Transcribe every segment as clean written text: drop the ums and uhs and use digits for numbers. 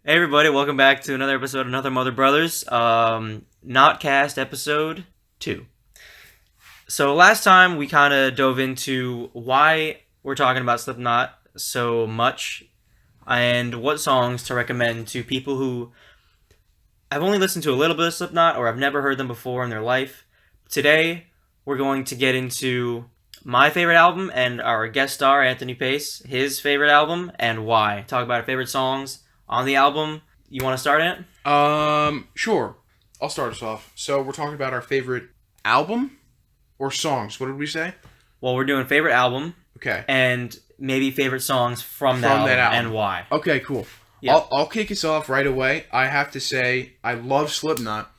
Hey everybody, welcome back to another episode of Another Mother Brothers, KnotCast episode 2. So last time we kind of dove into why we're talking about Slipknot so much and what songs to recommend to people who have only listened to a little bit of Slipknot or have never heard them before in their life. Today we're going to get into my favorite album and our guest star, Anthony Pace, his favorite album and why. Talk about our favorite songs on the album. You want to start, Ant? Sure. I'll start us off. So we're talking about our favorite album or songs. What did we say? Well, we're doing favorite album. Okay. And maybe favorite songs from that album and why. Okay, cool. Yep. I'll kick us off right away. I have to say I love Slipknot,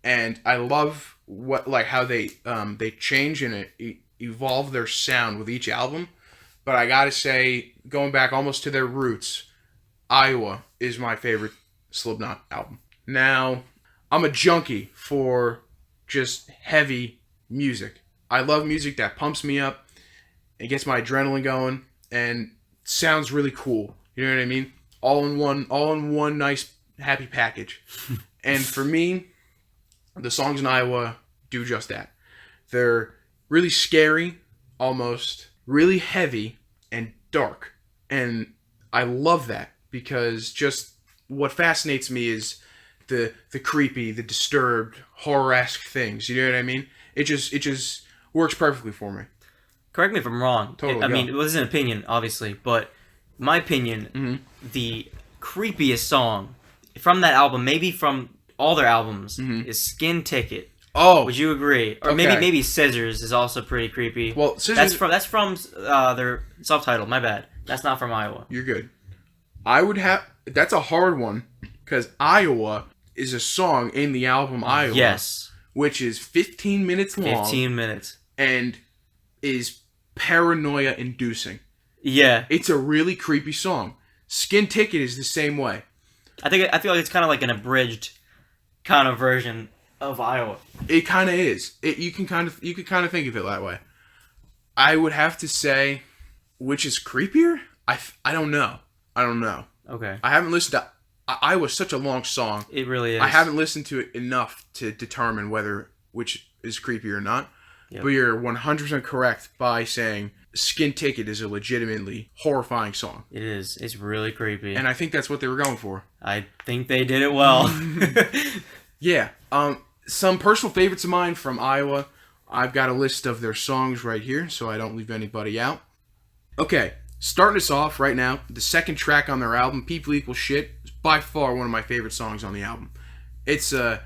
and I love how they change and evolve their sound with each album. But I gotta say, going back almost to their roots, Iowa is my favorite Slipknot album. Now, I'm a junkie for just heavy music. I love music that pumps me up and gets my adrenaline going and sounds really cool. You know what I mean? All in one nice happy package. And for me, the songs in Iowa do just that. They're really scary, almost, really heavy and dark. And I love that. Because just what fascinates me is the creepy, the disturbed, horror-esque things. You know what I mean? It just works perfectly for me. Correct me if I'm wrong. Totally. I mean, it was an opinion, obviously, but in my opinion, the creepiest song from that album, maybe from all their albums, is Skin Ticket. Oh, would you agree? Or okay. maybe Scissors is also pretty creepy. Well, Scissors... that's from their self-titled. My bad. That's not from Iowa. You're good. I would have... That's a hard one, because Iowa is a song in the album Iowa. Yes. Which is 15 minutes long. 15 minutes. And is paranoia-inducing. Yeah. It's a really creepy song. Skin Ticket is the same way. I feel like it's kind of like an abridged kind of version of Iowa. It kind of is. You can kind of think of it that way. I would have to say, which is creepier? I don't know. Okay. I haven't listened to... Iowa's such a long song. It really is. I haven't listened to it enough to determine which is creepy or not. Yep. But you're 100% correct by saying Skin Ticket is a legitimately horrifying song. It is. It's really creepy. And I think that's what they were going for. I think they did it well. Yeah. Some personal favorites of mine from Iowa. I've got a list of their songs right here, so I don't leave anybody out. Okay. Starting us off right now, the second track on their album, People Equal Shit, is by far one of my favorite songs on the album. It's the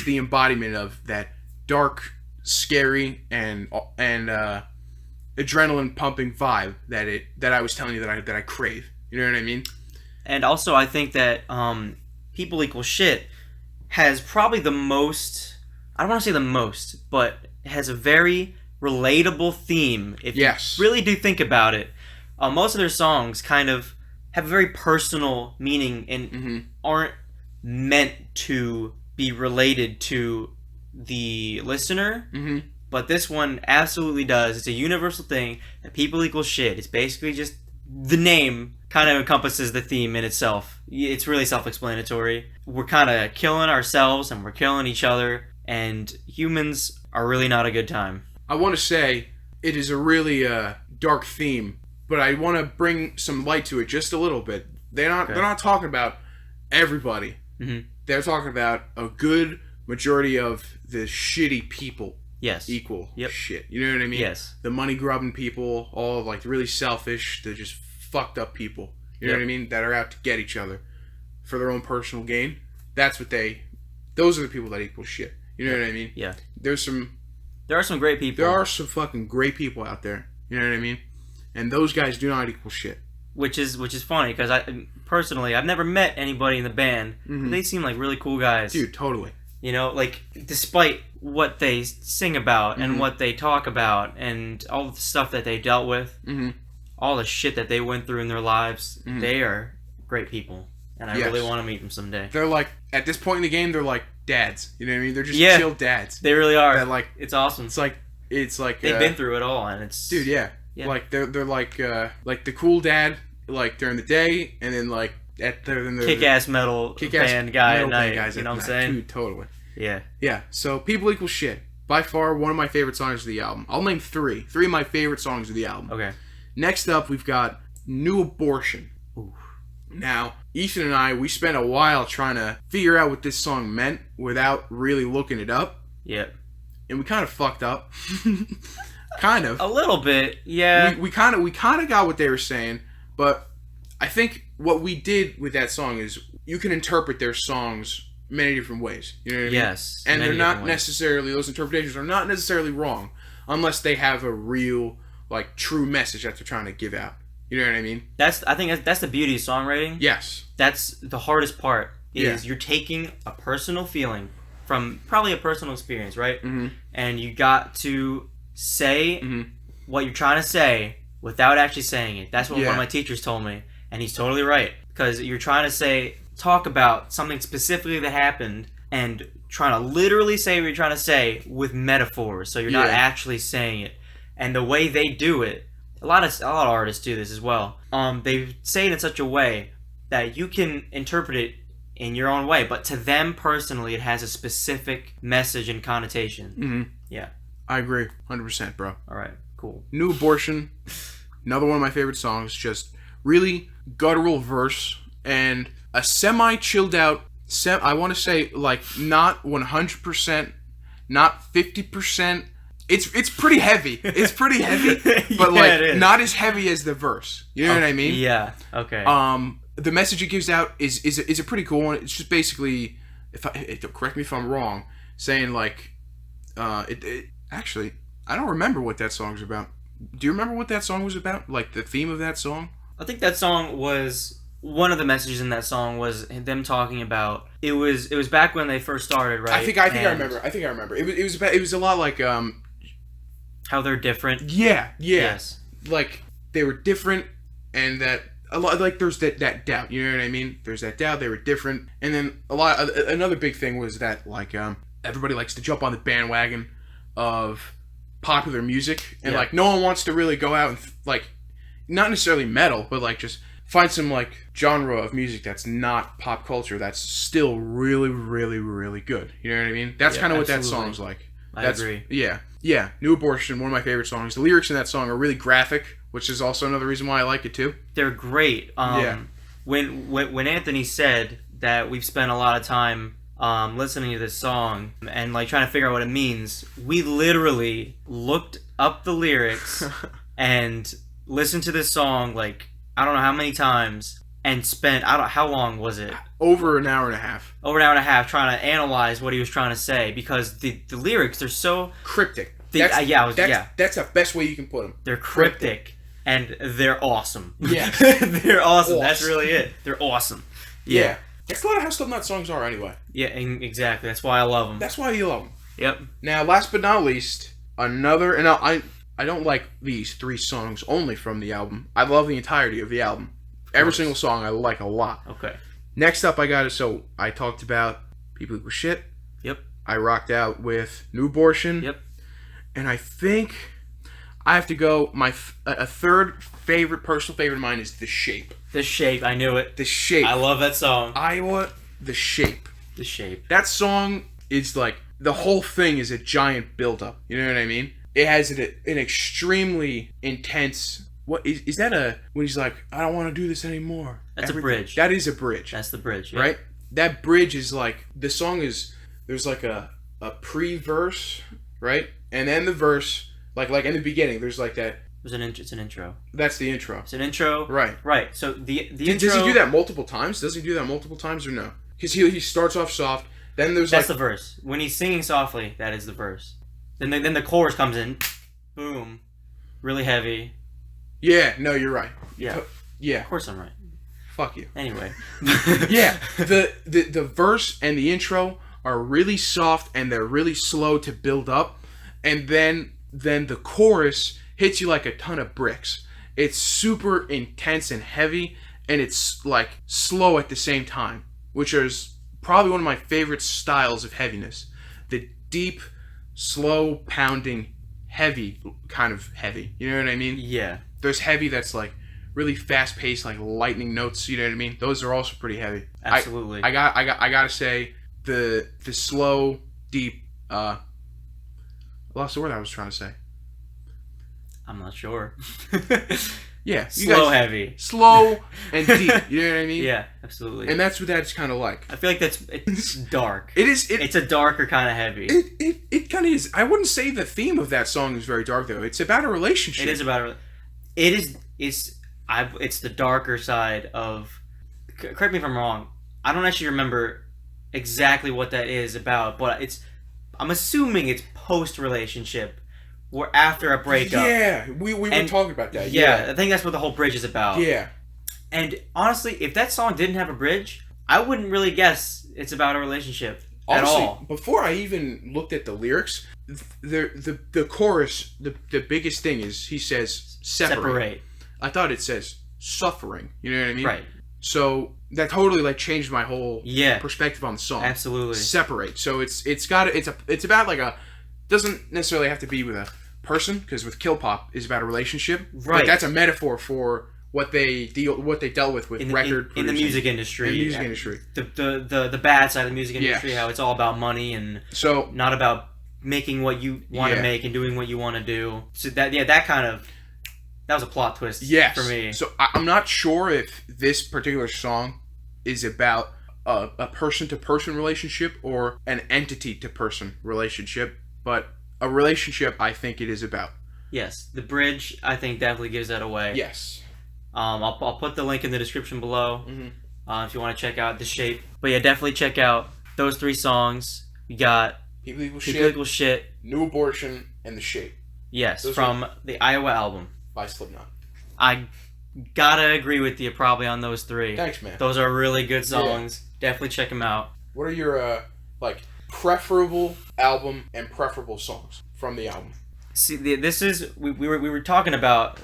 embodiment of that dark, scary, and adrenaline pumping vibe that I was telling you that I crave. You know what I mean? And also, I think that People Equal Shit has probably the most. I don't want to say the most, but it has a very relatable theme. If you really do think about it, most of their songs kind of have a very personal meaning and aren't meant to be related to the listener. But this one absolutely does. It's a universal thing. That People Equal Shit. It's basically just the name kind of encompasses the theme in itself. It's really self-explanatory. We're kind of killing ourselves and we're killing each other, and humans are really not a good time. I want to say it is a really dark theme, but I want to bring some light to it just a little bit. They're not talking about everybody. They're talking about a good majority of the shitty people. Yes. Equal shit. You know what I mean? Yes. The money grubbing people, all like the really selfish, the just fucked up people. You know what I mean? That are out to get each other for their own personal gain. Those are the people that equal shit. You know what I mean? Yeah. There are some great people. There are some fucking great people out there. You know what I mean? And those guys do not equal shit. Which is funny because I've never met anybody in the band. But they seem like really cool guys. Dude, totally. You know, like despite what they sing about and what they talk about and all the stuff that they dealt with, all the shit that they went through in their lives, they are great people. And I really want to meet them someday. They're like, at this point in the game, they're like dads. You know what I mean? They're just chill dads. They really are. That, like, it's awesome. It's like they've been through it all, and it's dude, yeah. Like they're like the cool dad like during the day, and then like kick-ass metal band guy at night. Guys, you know what I'm saying? Dude, totally. Yeah. Yeah. So People Equal Shit. By far, one of my favorite songs of the album. I'll name three. Three of my favorite songs of the album. Okay. Next up, we've got New Abortion. Ooh. Now, Ethan and I, we spent a while trying to figure out what this song meant without really looking it up. Yeah. And we kind of fucked up. Kind of. A little bit, yeah. We kind of got what they were saying, but I think what we did with that song is you can interpret their songs many different ways. You know what I mean? Yes. And they're not necessarily, those interpretations are not necessarily wrong unless they have a real, like, true message that they're trying to give out. You know what I mean? I think that's the beauty of songwriting. Yes. That's the hardest part is Yeah. you're taking a personal feeling from probably a personal experience, right? Mm-hmm. And you got to say what you're trying to say without actually saying it. That's what one of my teachers told me, and he's totally right. Because you're trying to talk about something specifically that happened and trying to literally say what you're trying to say with metaphors, so you're not actually saying it. And the way they do it, a lot of artists do this as well. They say it in such a way that you can interpret it in your own way, but to them personally, it has a specific message and connotation. Mm-hmm. Yeah. I agree. 100%, bro. All right. Cool. New Abortion, another one of my favorite songs. Just really guttural verse and a semi-chilled out, I want to say, like, not 100%, not 50%. It's pretty heavy. It's pretty heavy, but like not as heavy as the verse. You know what I mean? Yeah. Okay. The message it gives out is a pretty cool one. It's just basically, correct me if I'm wrong, saying like, actually, I don't remember what that song's about. Do you remember what that song was about? Like the theme of that song? I think that song was, one of the messages in that song was them talking about, it was back when they first started, right? I think I remember. It was a lot like how they're different. Yeah. Yes. Like they were different, and that a lot, like there's that doubt. You know what I mean? There's that doubt. They were different, and then another big thing was that like everybody likes to jump on the bandwagon of popular music, and like no one wants to really go out and like, not necessarily metal, but like just find some like genre of music that's not pop culture that's still really, really, really good. You know what I mean? That's kind of what that song's like. I agree. Yeah. New Abortion, one of my favorite songs. The lyrics in that song are really graphic, which is also another reason why I like it too. They're great. When Anthony said that we've spent a lot of time listening to this song and like trying to figure out what it means, we literally looked up the lyrics and listened to this song like I don't know how many times and spent how long was it? Over an hour and a half. Over an hour and a half trying to analyze what he was trying to say because the lyrics, they're so cryptic. That's the best way you can put them. They're cryptic. And they're awesome. Yeah. They're awesome. That's really it. They're awesome. Yeah. That's a lot of how Slipknot songs are anyway. Yeah, exactly. That's why I love them. That's why you love them. Yep. Now, last but not least, another... And I don't like these three songs only from the album. I love the entirety of the album. Every single song I like a lot. Okay. Next up, I talked about People Equal Shit. Yep. I rocked out with New Abortion. Yep. And I think I have to go, a third personal favorite of mine is The Shape. The Shape, I knew it. The Shape. I love that song. Iowa, The Shape. The Shape. That song is like, the whole thing is a giant build-up. You know what I mean? It has an extremely intense... What is that when he's like, I don't want to do this anymore. That's a bridge. That is a bridge. That's the bridge, yeah. Right? That bridge is like, the song is, there's like a pre-verse, right? And then the verse, like in the beginning, there's like that. It's an intro. That's the intro. It's an intro. Right. Right. So the intro. Does he do that multiple times? Does he do that multiple times or no? Because he starts off soft, then there's That's the verse. When he's singing softly, that is the verse. Then the chorus comes in, boom, really heavy. Yeah, no, you're right. Yeah. Yeah. Of course I'm right. Fuck you. Anyway. Yeah. The verse and the intro are really soft and they're really slow to build up. And then the chorus hits you like a ton of bricks. It's super intense and heavy, and it's like slow at the same time, which is probably one of my favorite styles of heaviness. The deep, slow pounding, heavy kind of heavy. You know what I mean? Yeah. There's heavy that's like really fast paced, like lightning notes. You know what I mean? Those are also pretty heavy. Absolutely. I gotta say the slow, deep. I lost the word I was trying to say. I'm not sure. Yeah, slow, heavy, slow and deep. You know what I mean? Yeah, absolutely. And that's what that's kind of like. I feel like it's dark. It is. It's a darker kind of heavy. It kind of is. I wouldn't say the theme of that song is very dark though. It's about a relationship. It is about a. It is. It's the darker side of. Correct me if I'm wrong. I don't actually remember exactly what that is about, but I'm assuming it's post relationship. Or after a breakup. Yeah, we were talking about that. Yeah, I think that's what the whole bridge is about. Yeah. And honestly, if that song didn't have a bridge, I wouldn't really guess it's about a relationship Honestly, at all. Before I even looked at the lyrics, the chorus, the biggest thing is he says separate. I thought it says suffering. You know what I mean? Right. So that totally like changed my whole perspective on the song. Absolutely. Separate. So it's about like a doesn't necessarily have to be with a person, because with Kill Pop is about a relationship, right? But that's a metaphor for what they dealt with record in the music industry. In the music industry, the bad side of the music industry, how it's all about money and so not about making what you want to make and doing what you want to do. So that was a plot twist for me. So I'm not sure if this particular song is about a person-to-person relationship or an entity-to-person relationship, but a relationship, I think it is about. Yes, the bridge, I think, definitely gives that away. Yes. I'll put the link in the description below if you want to check out The Shape. But yeah, definitely check out those 3 songs. We got People Equal Shit, New Abortion, and The Shape. Yes, those from the Iowa album. By Slipknot. I gotta agree with you probably on those 3. Thanks, man. Those are really good songs. Yeah. Definitely check them out. What are your, preferable album and preferable songs from the album? See, this is we were talking about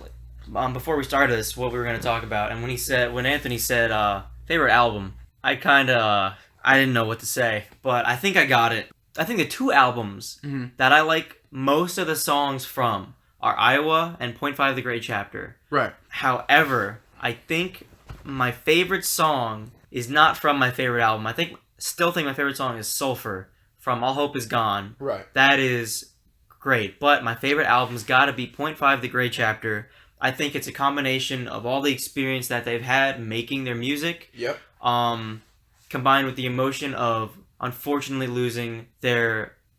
before we started this what we were going to talk about, and when Anthony said favorite album, I didn't know what to say, but I think I got it. I think the 2 albums that I like most of the songs from are Iowa and .5 The Great Chapter. Right. However, I think my favorite song is not from my favorite album. Still think my favorite song is Sulfur from All Hope Is Gone. Right. That is great. But my favorite album's got to be .5 The Great Chapter. I think it's a combination of all the experience that they've had making their music. Yep. Combined with the emotion of unfortunately losing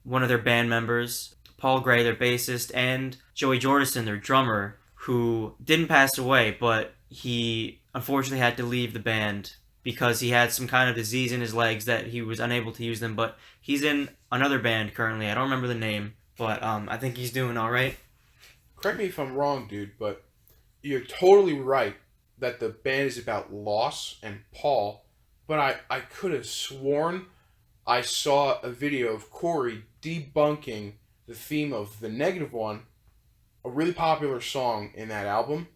one of their band members, Paul Gray, their bassist, and Joey Jordison, their drummer, who didn't pass away, but he unfortunately had to leave the band because he had some kind of disease in his legs that he was unable to use them. But he's in another band currently. I don't remember the name, but I think he's doing all right. Correct me if I'm wrong, dude, but you're totally right that the band is about loss and Paul, but I could have sworn I saw a video of Corey debunking the theme of The Negative One, a really popular song in that album,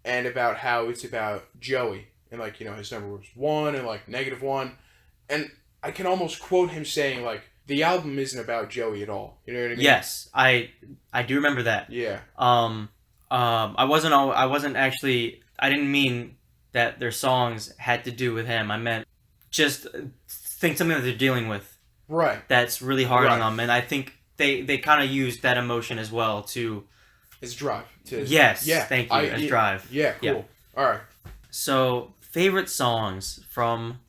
and about how it's about Joey. And, his number was 1 and, -1. And I can almost quote him saying, the album isn't about Joey at all. You know what I mean? Yes, I do remember that. Yeah. I didn't mean that their songs had to do with him. I meant just think something that they're dealing with. Right. That's really hard on them. And I think they kind of used that emotion as well to... His drive. Yes, thank you. Drive. Yeah, cool. Yeah. All right. So, favorite songs from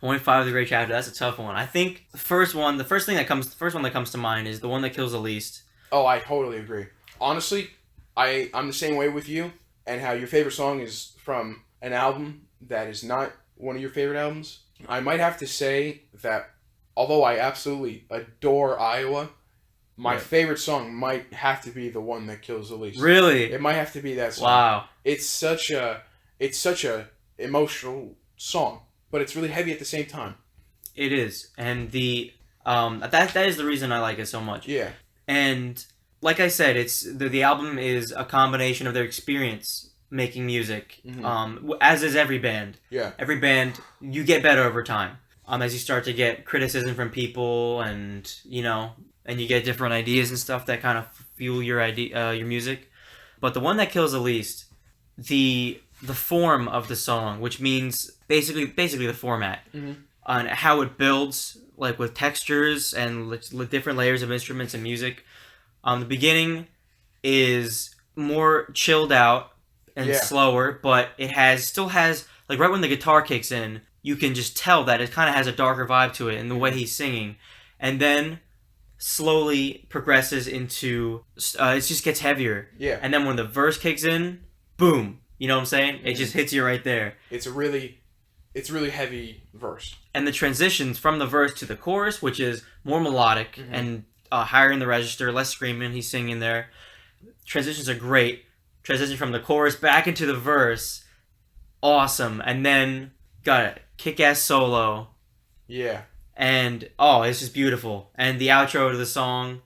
.5 The Great Chapter. That's a tough one. I think the first one that comes to mind is The One That Kills the Least. Oh, I totally agree. Honestly, I'm the same way with you, and how your favorite song is from an album that is not one of your favorite albums. I might have to say that although I absolutely adore Iowa, my favorite song might have to be The One That Kills the Least. Really? It might have to be that song. Wow. It's such a emotional song, but it's really heavy at the same time. It is. And that is the reason I like it so much. Yeah. And like I said, it's the album is a combination of their experience making music. As is every band. Yeah. Every band, you get better over time. As you start to get criticism from people and you get different ideas and stuff that kind of fuel your music. But The One That Kills the Least, the the form of the song, which means basically the format, mm-hmm. on how it builds, like with textures and different layers of instruments and music. The beginning is more chilled out and slower, but it still has like right when the guitar kicks in, you can just tell that it kind of has a darker vibe to it in the way he's singing, and then slowly progresses into it just gets heavier. Yeah. And then when the verse kicks in, boom. You know what I'm saying? It just hits you right there. It's a really heavy verse. And the transitions from the verse to the chorus, which is more melodic mm-hmm. and higher in the register, less screaming, he's singing there. Transitions are great. Transition from the chorus back into the verse, awesome. And then got a kick-ass solo. Yeah. And, it's just beautiful. And the outro to the song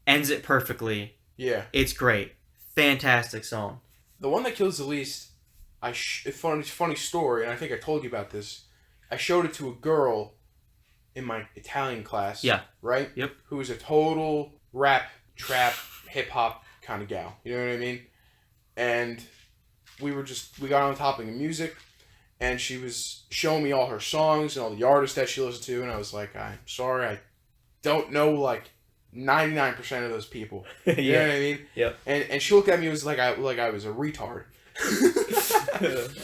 ends it perfectly. Yeah. It's great. Fantastic song. The one that kills the least, funny story, and I think I told you about this. I showed it to a girl in my Italian class. Yeah. Right? Yep. Who was a total rap, trap, hip-hop kind of gal. You know what I mean? And we got on the topic of music, and she was showing me all her songs and all the artists that she listened to, and I was like, I'm sorry, I don't know, like, 99% of those people. You yeah. know what I mean? Yep. And she looked at me like I was a retard.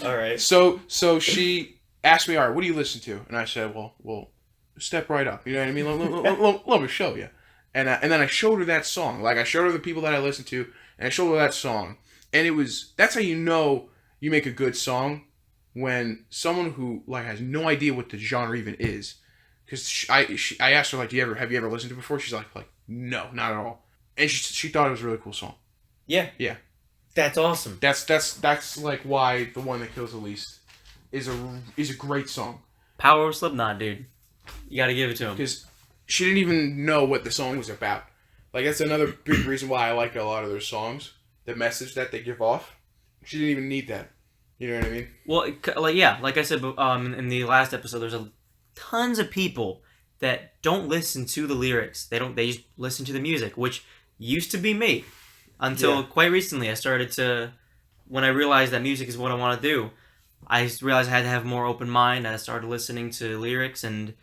All right. So she asked me, all right, what do you listen to? And I said, well, step right up. You know what I mean? Let me show you. And then I showed her that song. Like, I showed her the people that I listened to, and I showed her that song. And that's how you know you make a good song, when someone who, like, has no idea what the genre even is. Because I asked her, like, have you ever listened to it before? She's like, no, not at all. And she thought it was a really cool song. Yeah. Yeah. That's awesome. That's like why the one that kills the least is a great song. Power of Slipknot, dude. You got to give it to him. Because she didn't even know what the song was about. Like, that's another big reason why I like a lot of their songs. The message that they give off. She didn't even need that. You know what I mean? Well, like I said in the last episode, there's tons of people that don't listen to the lyrics. They just listen to the music, which used to be me. Until quite recently, when I realized that music is what I want to do, I realized I had to have a more open mind, and I started listening to lyrics, and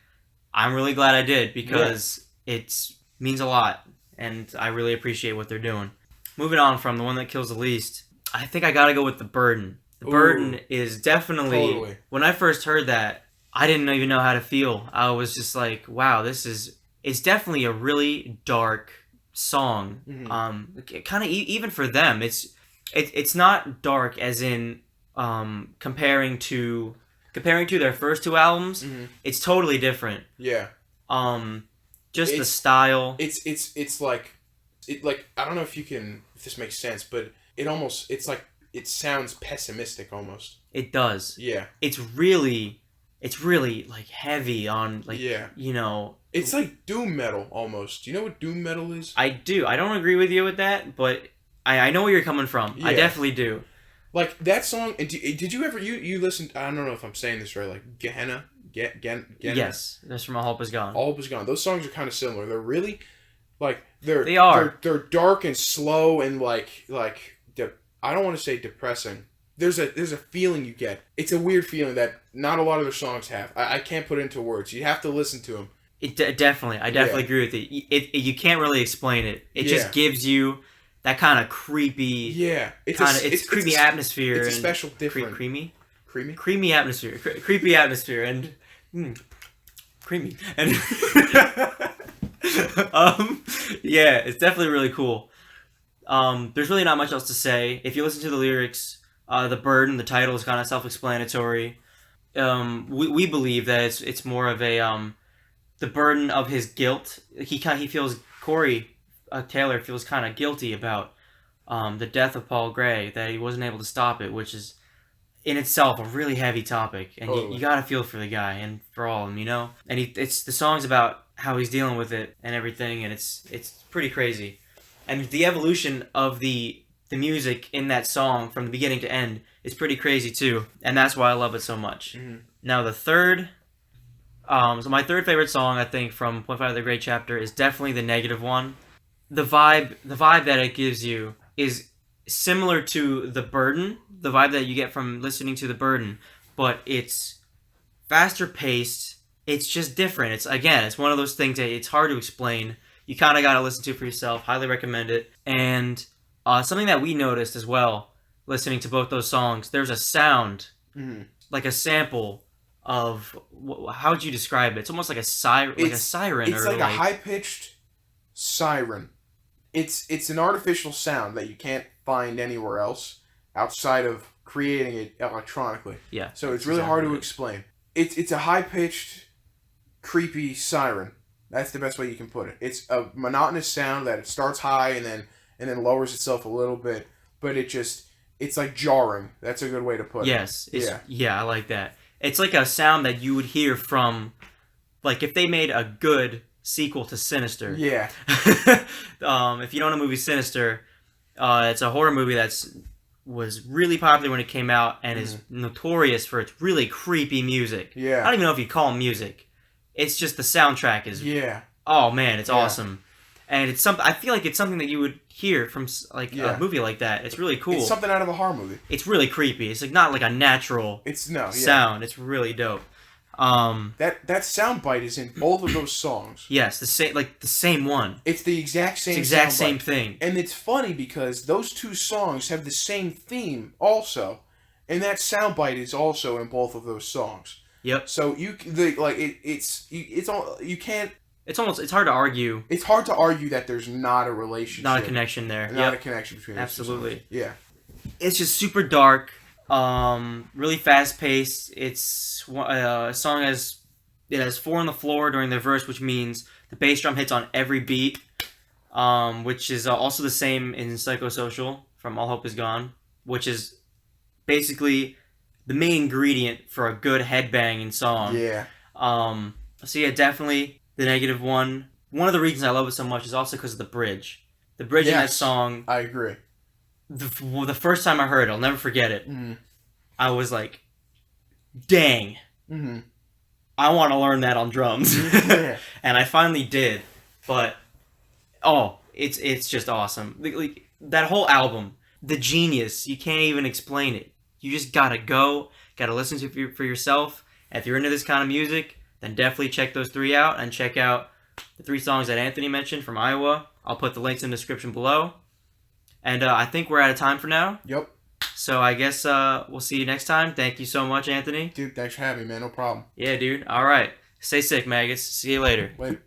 I'm really glad I did, because it means a lot, and I really appreciate what they're doing. Moving on from the one that kills the least, I think I gotta go with The Burden. The Burden is definitely, totally. When I first heard that, I didn't even know how to feel. I was just like, wow, it's definitely a really dark song. Mm-hmm. Kind of even for them, it's not dark as in comparing to their first two albums. Mm-hmm. It's totally different. Yeah. The style. It's like I don't know if this makes sense, but it sounds pessimistic almost. It does. Yeah. It's really like heavy on like you know. It's like doom metal almost. Do you know what doom metal is? I do. I don't agree with you with that, but I know where you're coming from. Yeah. I definitely do. Like that song. Did you ever you listened? I don't know if I'm saying this right. Like Gehenna. Yes, that's from All Hope Is Gone. All Hope Is Gone. Those songs are kind of similar. They're really like they're dark and slow and like I don't want to say depressing. There's a feeling you get. It's a weird feeling that not a lot of their songs have. I can't put it into words. You have to listen to them. I definitely agree with it. You can't really explain it. It just gives you that kind of creepy. Yeah, it's creepy atmosphere. It's a special different creamy atmosphere, creepy atmosphere, and creamy and it's definitely really cool. There's really not much else to say. If you listen to the lyrics, The Burden, the title is kind of self-explanatory. We believe that it's more of a the burden of his guilt. He feels Corey Taylor feels kind of guilty about the death of Paul Gray, that he wasn't able to stop it, which is in itself a really heavy topic, and you gotta feel for the guy and for all of them, you know. And it's the song's about how he's dealing with it and everything, and it's pretty crazy. And the evolution of the music in that song from the beginning to end is pretty crazy too, and that's why I love it so much. Mm-hmm. Now the third, so my third favorite song I think from Point 5 of the Great Chapter is definitely the negative one. The vibe that it gives you is similar to The Burden, the vibe that you get from listening to The Burden, but it's faster paced. It's just different. It's one of those things that it's hard to explain. You kind of got to listen to it for yourself. Highly recommend it. And something that we noticed as well, listening to both those songs, there's a sound, like a sample of, how would you describe it? It's almost like a siren. It's like a high pitched siren. It's an artificial sound that you can't find anywhere else outside of creating it electronically. Yeah. So it's really hard to explain. It's a high pitched, creepy siren. That's the best way you can put it. It's a monotonous sound that it starts high and then lowers itself a little bit, but it's like jarring. That's a good way to put it. Yes. Yeah, I like that. It's like a sound that you would hear from, like, if they made a good sequel to Sinister. Yeah. If you don't know the movie Sinister, it's a horror movie was really popular when it came out and is notorious for its really creepy music. Yeah. I don't even know if you call it music. It's just the soundtrack is. Yeah. Oh man, it's awesome. And it's I feel like it's something that you would hear from a movie like that. It's really cool. It's something out of a horror movie. It's really creepy. It's like not like a natural sound. It's really dope. That sound bite is in both of those songs. Yes, the same one. It's the exact same. It's the exact same thing. And it's funny because those two songs have the same theme also, and that sound bite is also in both of those songs. Yep. So It's hard to argue. It's hard to argue that there's not a relationship. Not a connection there. Not a connection between Absolutely. Those two songs. Yeah. It's just super dark, really fast paced. It's a song has 4 on the floor during the verse, which means the bass drum hits on every beat, which is also the same in Psychosocial from All Hope Is Gone, which is basically the main ingredient for a good headbanging song. Yeah. So yeah, definitely the negative one. One of the reasons I love it so much is also because of the bridge. The bridge in that song. I agree. The first time I heard it, I'll never forget it. I was like, dang. I want to learn that on drums. And I finally did. But, it's just awesome. Like, that whole album, the genius, you can't even explain it. You just gotta listen to it for yourself. And if you're into this kind of music, then definitely check those 3 out, and check out the 3 songs that Anthony mentioned from Iowa. I'll put the links in the description below. And I think we're out of time for now. Yep. So I guess we'll see you next time. Thank you so much, Anthony. Dude, thanks for having me, man. No problem. Yeah, dude. All right. Stay sick, maggots. See you later. Later.